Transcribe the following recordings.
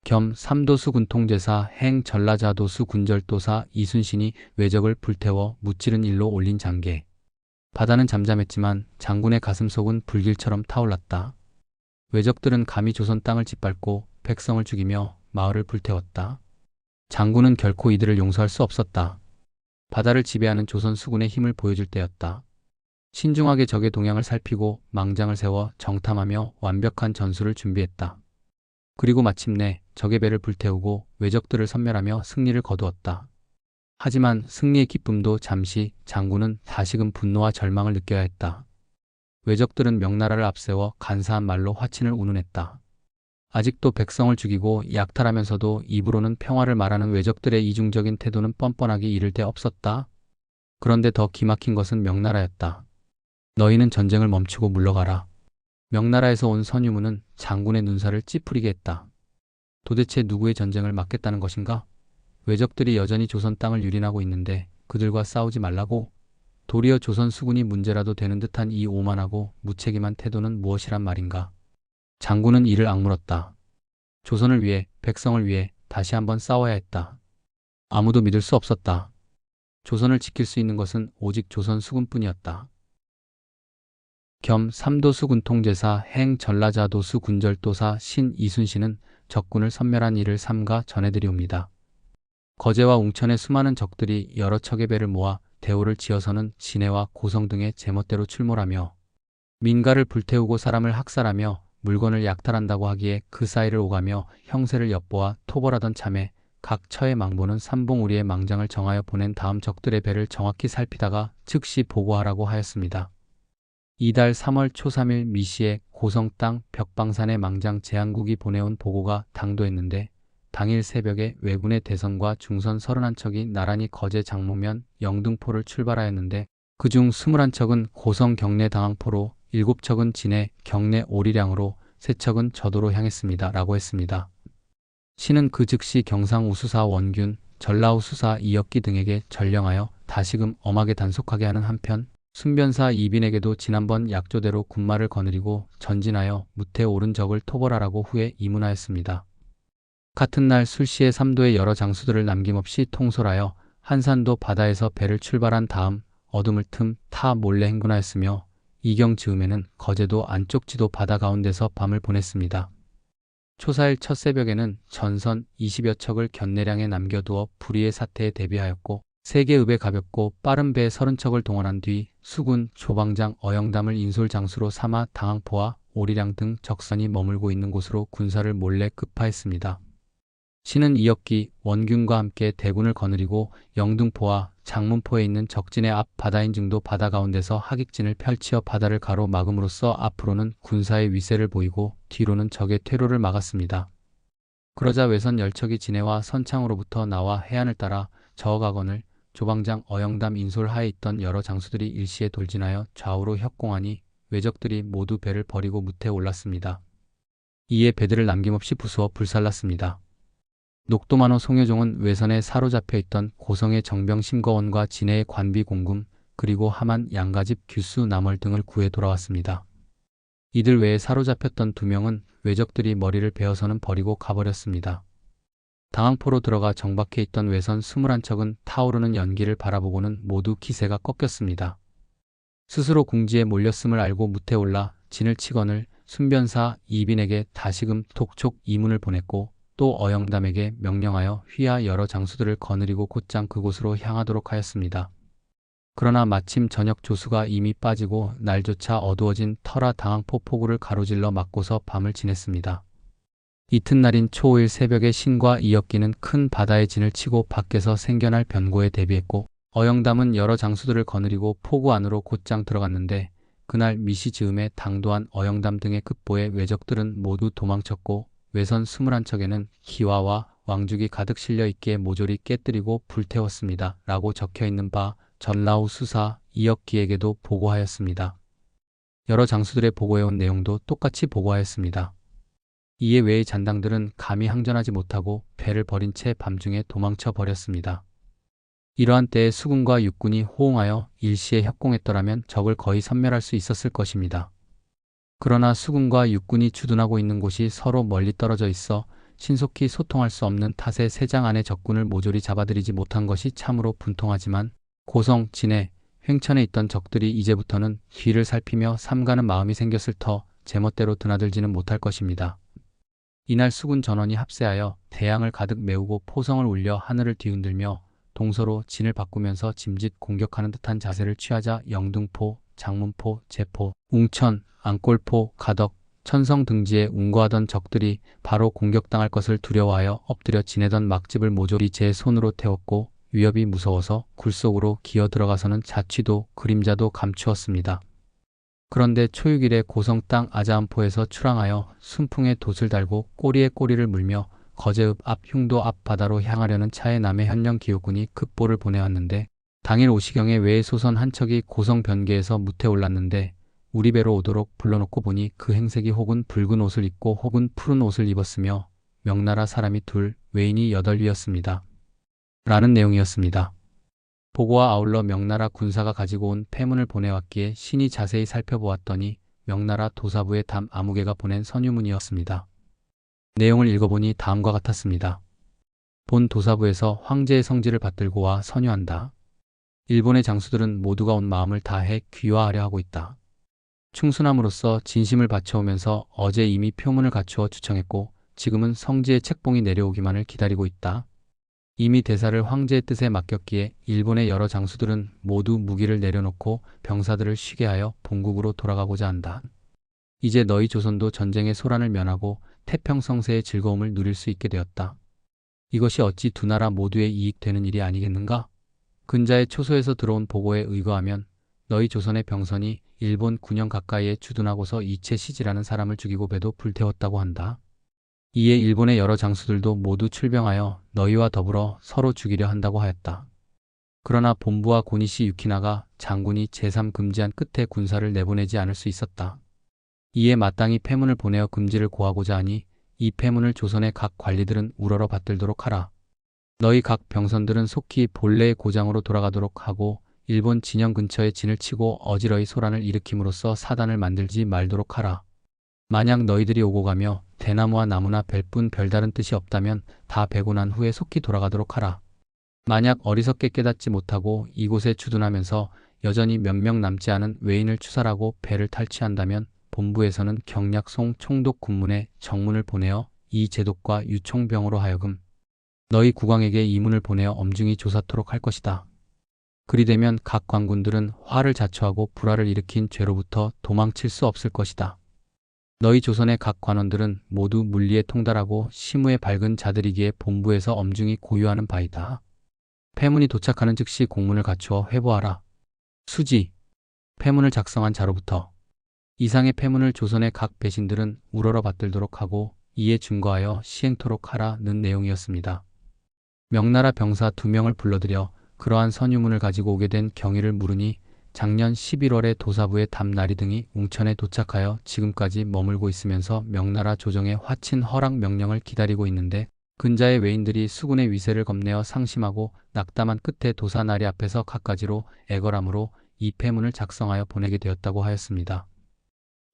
겸 삼도수 군통제사 행 전라자도수 군절도사 이순신이 외적을 불태워 무찌른 일로 올린 장계. 바다는 잠잠했지만 장군의 가슴속은 불길처럼 타올랐다. 외적들은 감히 조선 땅을 짓밟고 백성을 죽이며 마을을 불태웠다. 장군은 결코 이들을 용서할 수 없었다. 바다를 지배하는 조선 수군의 힘을 보여줄 때였다. 신중하게 적의 동향을 살피고 망장을 세워 정탐하며 완벽한 전술을 준비했다. 그리고 마침내 적의 배를 불태우고 외적들을 섬멸하며 승리를 거두었다. 하지만 승리의 기쁨도 잠시, 장군은 다시금 분노와 절망을 느껴야 했다. 외적들은 명나라를 앞세워 간사한 말로 화친을 운운했다. 아직도 백성을 죽이고 약탈하면서도 입으로는 평화를 말하는 외적들의 이중적인 태도는 뻔뻔하기 이를 데 없었다. 그런데 더 기막힌 것은 명나라였다. 너희는 전쟁을 멈추고 물러가라. 명나라에서 온 선유문은 장군의 눈살을 찌푸리게 했다. 도대체 누구의 전쟁을 막겠다는 것인가? 외적들이 여전히 조선 땅을 유린하고 있는데 그들과 싸우지 말라고? 도리어 조선 수군이 문제라도 되는 듯한 이 오만하고 무책임한 태도는 무엇이란 말인가? 장군은 이를 악물었다. 조선을 위해, 백성을 위해 다시 한번 싸워야 했다. 아무도 믿을 수 없었다. 조선을 지킬 수 있는 것은 오직 조선 수군뿐이었다. 겸 삼도수 군통제사 행 전라자도수 군절도사 신 이순신은 적군을 섬멸한 일을 삼가 전해드리옵니다. 거제와 웅천의 수많은 적들이 여러 척의 배를 모아 대오를 지어서는 진해와 고성 등의 제멋대로 출몰하며 민가를 불태우고 사람을 학살하며 물건을 약탈한다고 하기에 그 사이를 오가며 형세를 엿보아 토벌하던 참에 각 처의 망보는 삼봉우리의 망장을 정하여 보낸 다음 적들의 배를 정확히 살피다가 즉시 보고하라고 하였습니다. 이달 3월 초 3일 미시에 고성 땅 벽방산의 망장 제한국이 보내온 보고가 당도했는데 당일 새벽에 왜군의 대선과 중선 31척이 나란히 거제 장목면 영등포를 출발하였는데 그중 21척은 고성 경내 당항포로 7척은 진해 경내 오리량으로 3척은 저도로 향했습니다. 라고 했습니다. 신은 그 즉시 경상우 수사 원균, 전라우 수사 이역기 등에게 전령하여 다시금 엄하게 단속하게 하는 한편 순변사 이빈에게도 지난번 약조대로 군마를 거느리고 전진하여 무태 오른 적을 토벌하라고 후에 이문하였습니다. 같은 날 술시에 삼도의 여러 장수들을 남김없이 통솔하여 한산도 바다에서 배를 출발한 다음 어둠을 틈 타 몰래 행군하였으며 이경 즈음에는 거제도 안쪽 지도 바다 가운데서 밤을 보냈습니다. 초사일 첫 새벽에는 전선 20여 척을 견내량에 남겨두어 불의의 사태에 대비하였고 세계읍에 가볍고 빠른 배 30척을 동원한 뒤 수군 조방장 어영담을 인솔 장수로 삼아 당항포와 오리량 등 적선이 머물고 있는 곳으로 군사를 몰래 급파했습니다. 신은 이역기, 원균과 함께 대군을 거느리고 영등포와 장문포에 있는 적진의 앞 바다인증도 바다 가운데서 하객진을 펼치어 바다를 가로막음으로써 앞으로는 군사의 위세를 보이고 뒤로는 적의 퇴로를 막았습니다. 그러자 외선 10척이 진해와 선창으로부터 나와 해안을 따라 저어가거늘 조방장 어영담 인솔하에 있던 여러 장수들이 일시에 돌진하여 좌우로 협공하니 외적들이 모두 배를 버리고 무태에 올랐습니다. 이에 배들을 남김없이 부수어 불살랐습니다. 녹도만호 송효종은 외선에 사로잡혀 있던 고성의 정병 심거원과 진해의 관비 공금 그리고 함안 양가집 규수 남월 등을 구해 돌아왔습니다. 이들 외에 사로잡혔던 2명은 외적들이 머리를 베어서는 버리고 가버렸습니다. 당항포로 들어가 정박해 있던 외선 21척은 타오르는 연기를 바라보고는 모두 기세가 꺾였습니다. 스스로 궁지에 몰렸음을 알고 무태 올라 진을 치거늘 순변사 이빈에게 다시금 독촉 이문을 보냈고 또 어영담에게 명령하여 휘하 여러 장수들을 거느리고 곧장 그곳으로 향하도록 하였습니다. 그러나 마침 저녁 조수가 이미 빠지고 날조차 어두워진 터라 당항포 포구를 가로질러 막고서 밤을 지냈습니다. 이튿날인 초5일 새벽에 신과 이역기는 큰 바다의 진을 치고 밖에서 생겨날 변고에 대비했고 어영담은 여러 장수들을 거느리고 포구 안으로 곧장 들어갔는데 그날 미시 즈음에 당도한 어영담 등의 급보에 외적들은 모두 도망쳤고 외선 21척에는 기와와 왕죽이 가득 실려 있기에 모조리 깨뜨리고 불태웠습니다. 라고 적혀있는 바 전라우 수사 이역기에게도 보고하였습니다. 여러 장수들의 보고해온 내용도 똑같이 보고하였습니다. 이에 외의 잔당들은 감히 항전하지 못하고 배를 버린 채 밤중에 도망쳐 버렸습니다. 이러한 때에 수군과 육군이 호응하여 일시에 협공했더라면 적을 거의 섬멸할 수 있었을 것입니다. 그러나 수군과 육군이 주둔하고 있는 곳이 서로 멀리 떨어져 있어 신속히 소통할 수 없는 탓에 세장 안의 적군을 모조리 잡아들이지 못한 것이 참으로 분통하지만 고성, 진해, 횡천에 있던 적들이 이제부터는 뒤를 살피며 삼가는 마음이 생겼을 터 제멋대로 드나들지는 못할 것입니다. 이날 수군 전원이 합세하여 대양을 가득 메우고 포성을 울려 하늘을 뒤흔들며 동서로 진을 바꾸면서 짐짓 공격하는 듯한 자세를 취하자 영등포, 장문포, 제포, 웅천, 앙골포, 가덕, 천성 등지에 운거하던 적들이 바로 공격당할 것을 두려워하여 엎드려 지내던 막집을 모조리 제 손으로 태웠고 위협이 무서워서 굴속으로 기어 들어가서는 자취도 그림자도 감추었습니다. 그런데 초육일에 고성 땅 아자암포에서 출항하여 순풍에 돛을 달고 꼬리에 꼬리를 물며 거제읍 앞 흉도 앞 바다로 향하려는 차에 남해 현령 기호군이 급보를 보내왔는데 당일 오시경에 외의 소선 한 척이 고성 변계에서 무태 올랐는데 우리 배로 오도록 불러놓고 보니 그 행색이 혹은 붉은 옷을 입고 혹은 푸른 옷을 입었으며 명나라 사람이 둘, 외인이 8이었습니다. 라는 내용이었습니다. 보고와 아울러 명나라 군사가 가지고 온 패문을 보내왔기에 신이 자세히 살펴보았더니 명나라 도사부의 담 아무개가 보낸 선유문이었습니다. 내용을 읽어보니 다음과 같았습니다. 본 도사부에서 황제의 성지를 받들고 와 선유한다. 일본의 장수들은 모두가 온 마음을 다해 귀화하려 하고 있다. 충순함으로써 진심을 바쳐오면서 어제 이미 표문을 갖추어 주청했고 지금은 성지의 책봉이 내려오기만을 기다리고 있다. 이미 대사를 황제의 뜻에 맡겼기에 일본의 여러 장수들은 모두 무기를 내려놓고 병사들을 쉬게 하여 본국으로 돌아가고자 한다. 이제 너희 조선도 전쟁의 소란을 면하고 태평성세의 즐거움을 누릴 수 있게 되었다. 이것이 어찌 두 나라 모두에 이익되는 일이 아니겠는가? 근자의 초소에서 들어온 보고에 의거하면 너희 조선의 병선이 일본 군영 가까이에 주둔하고서 이채 시지라는 사람을 죽이고 배도 불태웠다고 한다. 이에 일본의 여러 장수들도 모두 출병하여 너희와 더불어 서로 죽이려 한다고 하였다. 그러나 본부와 고니시 유키나가 장군이 제3금지한 끝에 군사를 내보내지 않을 수 있었다. 이에 마땅히 패문을 보내어 금지를 고하고자 하니 이 패문을 조선의 각 관리들은 우러러 받들도록 하라. 너희 각 병선들은 속히 본래의 고장으로 돌아가도록 하고 일본 진영 근처에 진을 치고 어지러이 소란을 일으킴으로써 사단을 만들지 말도록 하라. 만약 너희들이 오고 가며 대나무와 나무나 뵐 뿐 별다른 뜻이 없다면 다 베고 난 후에 속히 돌아가도록 하라. 만약 어리석게 깨닫지 못하고 이곳에 주둔하면서 여전히 몇 명 남지 않은 외인을 추살하고 배를 탈취한다면 본부에서는 경략송 총독 군문에 정문을 보내어 이 제독과 유총병으로 하여금 너희 국왕에게 이문을 보내어 엄중히 조사토록 할 것이다. 그리되면 각 관군들은 화를 자초하고 불화를 일으킨 죄로부터 도망칠 수 없을 것이다. 너희 조선의 각 관원들은 모두 물리에 통달하고 심우에 밝은 자들이기에 본부에서 엄중히 고유하는 바이다. 패문이 도착하는 즉시 공문을 갖추어 회보하라. 수지, 패문을 작성한 자로부터 이상의 패문을 조선의 각 배신들은 우러러 받들도록 하고 이에 준거하여 시행토록 하라는 내용이었습니다. 명나라 병사 2명을 불러들여 그러한 선유문을 가지고 오게 된 경위를 물으니 작년 11월에 도사부의 담나리 등이 웅천에 도착하여 지금까지 머물고 있으면서 명나라 조정의 화친 허락 명령을 기다리고 있는데 근자의 외인들이 수군의 위세를 겁내어 상심하고 낙담한 끝에 도사나리 앞에서 갖가지로 애걸함으로 이 패문을 작성하여 보내게 되었다고 하였습니다.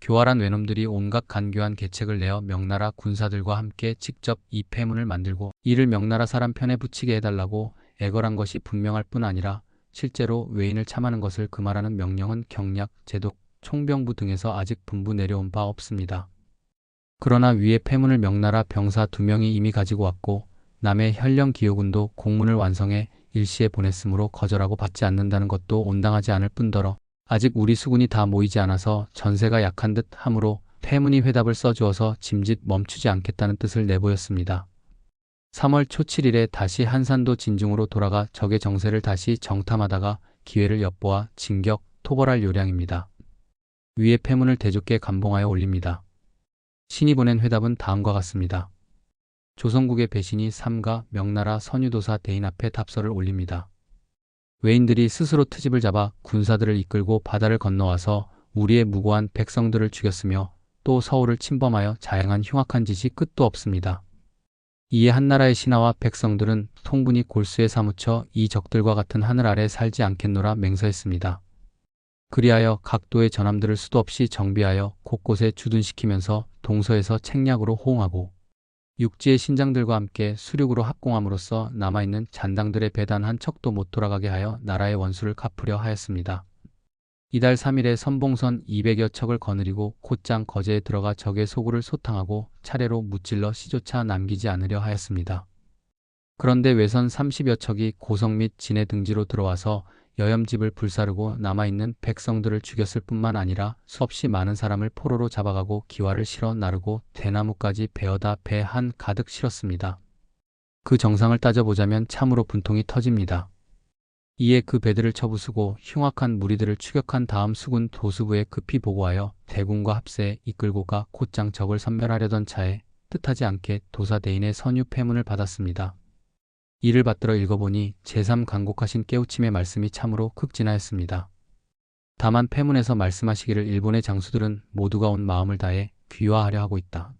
교활한 외놈들이 온갖 간교한 계책을 내어 명나라 군사들과 함께 직접 이 패문을 만들고 이를 명나라 사람 편에 붙이게 해달라고 애걸한 것이 분명할 뿐 아니라 실제로 외인을 참하는 것을 금하라는 명령은 경략, 제독, 총병부 등에서 아직 분부 내려온 바 없습니다. 그러나 위의 패문을 명나라 병사 2명이 이미 가지고 왔고 남의 현령 기호군도 공문을 완성해 일시에 보냈으므로 거절하고 받지 않는다는 것도 온당하지 않을 뿐더러 아직 우리 수군이 다 모이지 않아서 전세가 약한 듯 하므로 패문이 회답을 써주어서 짐짓 멈추지 않겠다는 뜻을 내보였습니다. 3월 초 7일에 다시 한산도 진중으로 돌아가 적의 정세를 다시 정탐하다가 기회를 엿보아 진격, 토벌할 요량입니다. 위의 패문을 대조께 감봉하여 올립니다. 신이 보낸 회답은 다음과 같습니다. 조선국의 배신이 삼가 명나라 선유도사 대인 앞에 답서를 올립니다. 외인들이 스스로 트집을 잡아 군사들을 이끌고 바다를 건너와서 우리의 무고한 백성들을 죽였으며 또 서울을 침범하여 자행한 흉악한 짓이 끝도 없습니다. 이에 한나라의 신하와 백성들은 통분히 골수에 사무쳐 이 적들과 같은 하늘 아래 살지 않겠노라 맹서했습니다. 그리하여 각도의 전함들을 수도 없이 정비하여 곳곳에 주둔시키면서 동서에서 책략으로 호응하고 육지의 신장들과 함께 수륙으로 합공함으로써 남아있는 잔당들의 배 단 한 척도 못 돌아가게 하여 나라의 원수를 갚으려 하였습니다. 이달 3일에 선봉선 200여 척을 거느리고 곧장 거제에 들어가 적의 소굴을 소탕하고 차례로 무찔러 시조차 남기지 않으려 하였습니다. 그런데 외선 30여 척이 고성 및 진해 등지로 들어와서 여염집을 불사르고 남아있는 백성들을 죽였을 뿐만 아니라 수없이 많은 사람을 포로로 잡아가고 기와를 실어 나르고 대나무까지 베어다 배 한 가득 실었습니다. 그 정상을 따져보자면 참으로 분통이 터집니다. 이에 그 배들을 쳐부수고 흉악한 무리들을 추격한 다음 수군 도수부에 급히 보고하여 대군과 합세에 이끌고 가 곧장 적을 섬멸하려던 차에 뜻하지 않게 도사대인의 선유 패문을 받았습니다. 이를 받들어 읽어보니 제3간곡하신 깨우침의 말씀이 참으로 극진하였습니다. 다만 패문에서 말씀하시기를 일본의 장수들은 모두가 온 마음을 다해 귀화하려 하고 있다.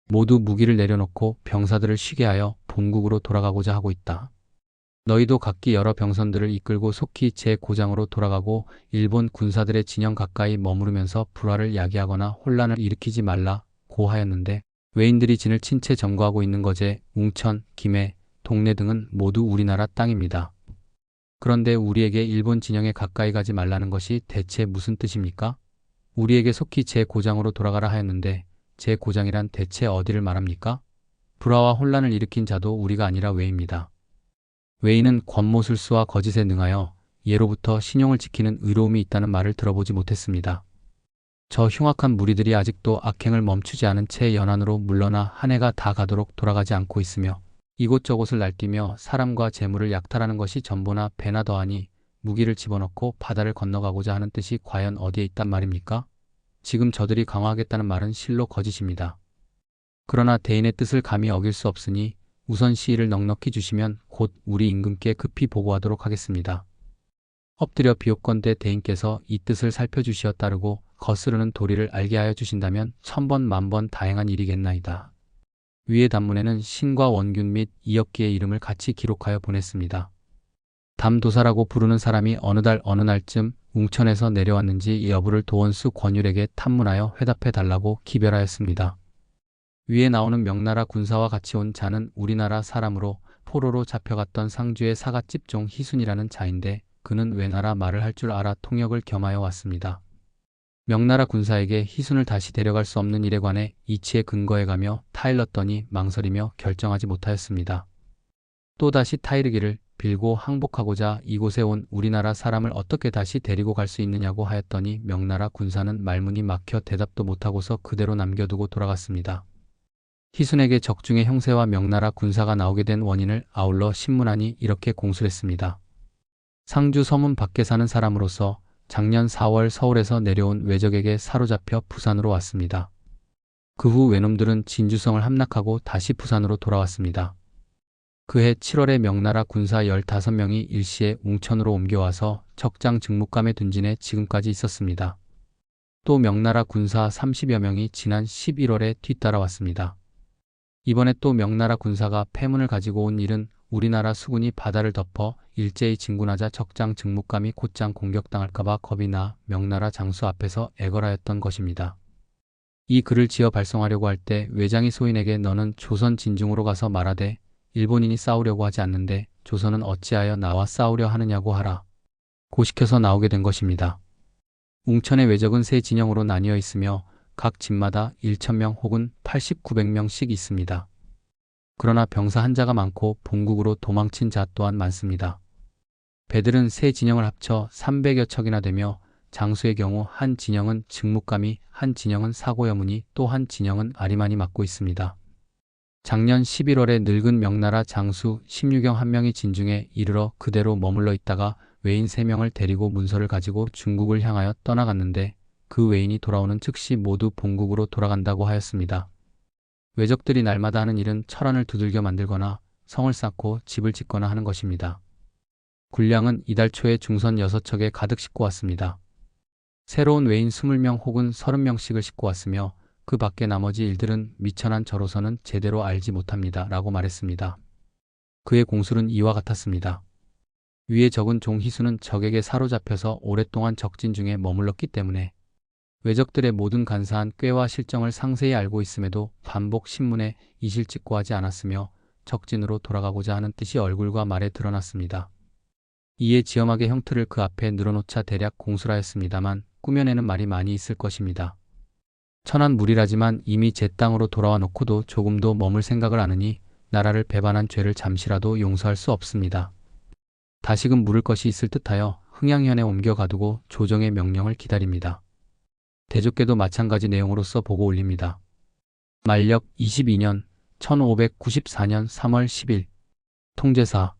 모두 무기를 내려놓고 병사들을 쉬게 하여 본국으로 돌아가고자 하고 있다. 너희도 각기 여러 병선들을 이끌고 속히 제 고장으로 돌아가고 일본 군사들의 진영 가까이 머무르면서 불화를 야기하거나 혼란을 일으키지 말라고 하였는데 외인들이 진을 친 채 점거하고 있는 거제, 웅천, 김해, 동래 등은 모두 우리나라 땅입니다. 그런데 우리에게 일본 진영에 가까이 가지 말라는 것이 대체 무슨 뜻입니까? 우리에게 속히 제 고장으로 돌아가라 하였는데 제 고장이란 대체 어디를 말합니까? 불화와 혼란을 일으킨 자도 우리가 아니라 외입니다. 외인은 권모술수와 거짓에 능하여 예로부터 신용을 지키는 의로움이 있다는 말을 들어보지 못했습니다. 저 흉악한 무리들이 아직도 악행을 멈추지 않은 채 연안으로 물러나 한 해가 다 가도록 돌아가지 않고 있으며 이곳저곳을 날뛰며 사람과 재물을 약탈하는 것이 전보나 배나 더하니 무기를 집어넣고 바다를 건너가고자 하는 뜻이 과연 어디에 있단 말입니까? 지금 저들이 강화하겠다는 말은 실로 거짓입니다. 그러나 대인의 뜻을 감히 어길 수 없으니 우선 시일을 넉넉히 주시면 곧 우리 임금께 급히 보고하도록 하겠습니다. 엎드려 비옵건대 대인께서 이 뜻을 살펴주시어 따르고 거스르는 도리를 알게 하여 주신다면 천번 만번 다행한 일이겠나이다. 위의 단문에는 신과 원균 및 이역기의 이름을 같이 기록하여 보냈습니다. 담도사라고 부르는 사람이 어느 달 어느 날쯤 웅천에서 내려왔는지 이 여부를 도원수 권율에게 탐문하여 회답해 달라고 기별하였습니다. 위에 나오는 명나라 군사와 같이 온 자는 우리나라 사람으로 포로로 잡혀갔던 상주의 사갓집종 희순이라는 자인데 그는 외나라 말을 할 줄 알아 통역을 겸하여 왔습니다. 명나라 군사에게 희순을 다시 데려갈 수 없는 일에 관해 이치의 근거해가며 타일렀더니 망설이며 결정하지 못하였습니다. 또다시 타이르기를 빌고 항복하고자 이곳에 온 우리나라 사람을 어떻게 다시 데리고 갈 수 있느냐고 하였더니 명나라 군사는 말문이 막혀 대답도 못하고서 그대로 남겨두고 돌아갔습니다. 희순에게 적중의 형세와 명나라 군사가 나오게 된 원인을 아울러 신문하니 이렇게 공수했습니다. 상주 서문 밖에 사는 사람으로서 작년 4월 서울에서 내려온 외적에게 사로잡혀 부산으로 왔습니다. 그 후 외놈들은 진주성을 함락하고 다시 부산으로 돌아왔습니다. 그해 7월에 명나라 군사 15명이 일시에 웅천으로 옮겨와서 적장 증묵감에 둔진해 지금까지 있었습니다. 또 명나라 군사 30여 명이 지난 11월에 뒤따라왔습니다. 이번에 또 명나라 군사가 패문을 가지고 온 일은 우리나라 수군이 바다를 덮어 일제히 진군하자 적장 증묵감이 곧장 공격당할까봐 겁이 나 명나라 장수 앞에서 애걸하였던 것입니다. 이 글을 지어 발송하려고 할 때 외장이 소인에게 너는 조선 진중으로 가서 말하되 일본인이 싸우려고 하지 않는데 조선은 어찌하여 나와 싸우려 하느냐고 하라. 고시켜서 나오게 된 것입니다. 웅천의 외적은 세 진영으로 나뉘어 있으며 각 집마다 1,000명 혹은 80-900명씩 있습니다. 그러나 병사 한자가 많고 본국으로 도망친 자 또한 많습니다. 배들은 세 진영을 합쳐 300여 척이나 되며 장수의 경우 한 진영은 증묵감이, 한 진영은 사고여문이, 또 한 진영은 아리만이 맡고 있습니다. 작년 11월에 늙은 명나라 장수 16경 한 명이 진중에 이르러 그대로 머물러 있다가 외인 3명을 데리고 문서를 가지고 중국을 향하여 떠나갔는데 그 외인이 돌아오는 즉시 모두 본국으로 돌아간다고 하였습니다. 외적들이 날마다 하는 일은 철안을 두들겨 만들거나 성을 쌓고 집을 짓거나 하는 것입니다. 군량은 이달 초에 중선 6척에 가득 싣고 왔습니다. 새로운 외인 20명 혹은 30명씩을 싣고 왔으며 그 밖에 나머지 일들은 미천한 저로서는 제대로 알지 못합니다. 라고 말했습니다. 그의 공술은 이와 같았습니다. 위에 적은 종 희수는 적에게 사로잡혀서 오랫동안 적진 중에 머물렀기 때문에 외적들의 모든 간사한 꾀와 실정을 상세히 알고 있음에도 반복 신문에 이실 직고하지 않았으며 적진으로 돌아가고자 하는 뜻이 얼굴과 말에 드러났습니다. 이에 지엄하게 형틀을 그 앞에 늘어놓자 대략 공수라였습니다만 꾸며내는 말이 많이 있을 것입니다. 천한무리라지만 이미 제 땅으로 돌아와 놓고도 조금도 머물 생각을 안으니 나라를 배반한 죄를 잠시라도 용서할 수 없습니다. 다시금 물을 것이 있을 듯하여 흥양현에 옮겨가두고 조정의 명령을 기다립니다. 대조께도 마찬가지 내용으로서 보고 올립니다. 만력 22년 1594년 3월 10일 통제사